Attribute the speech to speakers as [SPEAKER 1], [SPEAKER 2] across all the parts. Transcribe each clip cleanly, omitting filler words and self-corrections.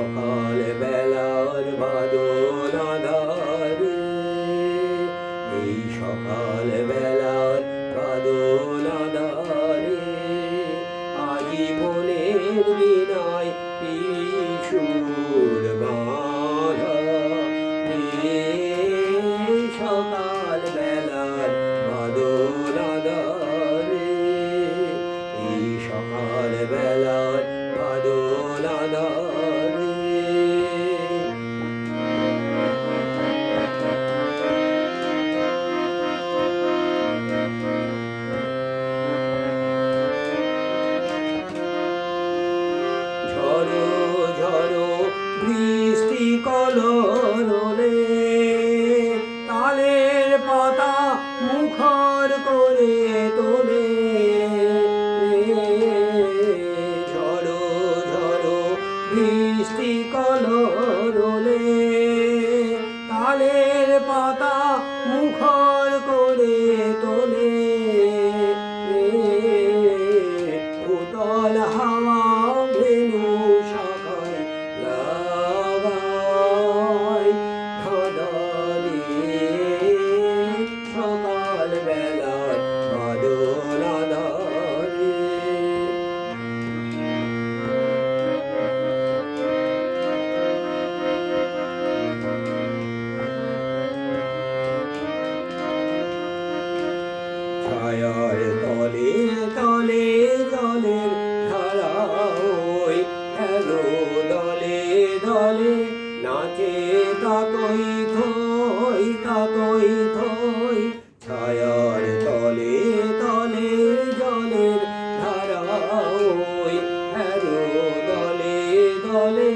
[SPEAKER 1] সকাল বেলার বাদল আঁধারে, এই সকাল বেলার বাদল আঁধারে আজীবনের বিনায় সুর বাঁধা। সকাল বেলার বাদল আঁধারে, এই সকাল বেলার বাদল আঁধারে। ঝড়ো ঝড়ো বৃষ্টি কলরলে, তালের পাতা মুখর করে তোলে। ঝড়ো ঝড়ো বৃষ্টি কলরলে, তালের পাতা মুখর করে তোলে। উতল হাওয়া ভেনু শাখায় লাগায় ধাঁধারে, সকাল বেলার বাদল আঁধারে। ছায়ার তলে তলে জলের ধারা ওই এলো দলে দলে নাচে তাতই থই তাতই থই। ছায়ার তলে তলে জলের ধারা ওই এলো দলে দলে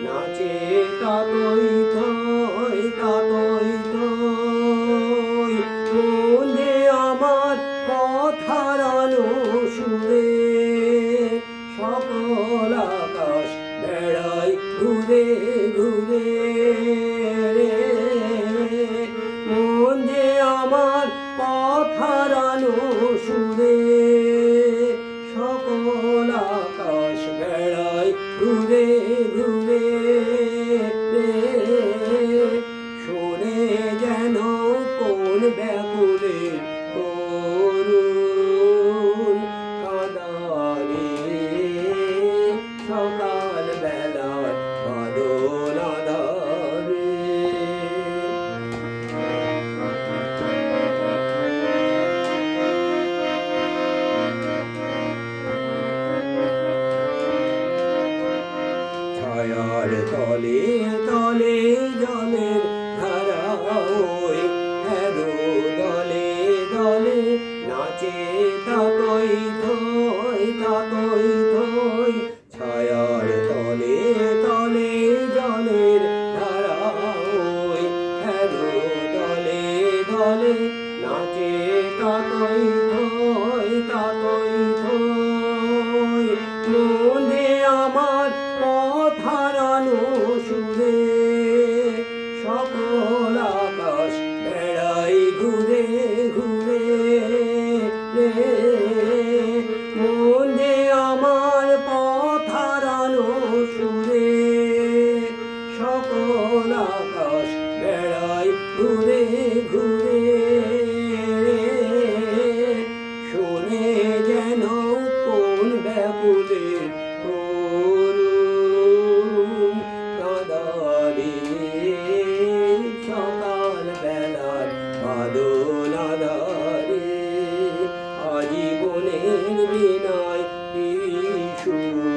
[SPEAKER 1] নাচে তাতই থই তাতই থই। মন যে আমার পথ হারানো সুরে, সকল আকাশ বেড়াই ঘুরে ঘুরে। মন যে আমার পথ হারানো সুরে, সকল আকাশ বেড়াই ঘুরে ঘুরে। শোনে যেন কোন ব্যাকুলের করুণ কাঁদারে, সকাল বেলার বাদল আঁধারে। ছায়ার তলে তলে জলের ধারা ওই এলো দলে দলে নাচে তাতই থই তাতই থই। ছায়ার তলে তলে জলের ধারা ওই এলো দলে দলে নাচে তাতই থই তাতই থই। মনে আমার পথ হারানো সুরে, সকল আকাশ বেড়াই ঘুরে ঘুরে। মনে আমার পথ হারানো সুরে, সকল আকাশ বেড়াই ঘুরে ঘুরে। শোনে যেন কোন ব্যাকুলের করুণ কাঁদারে, সকাল বেলার বাদল আঁধারে আজীবনের বিনায় সুর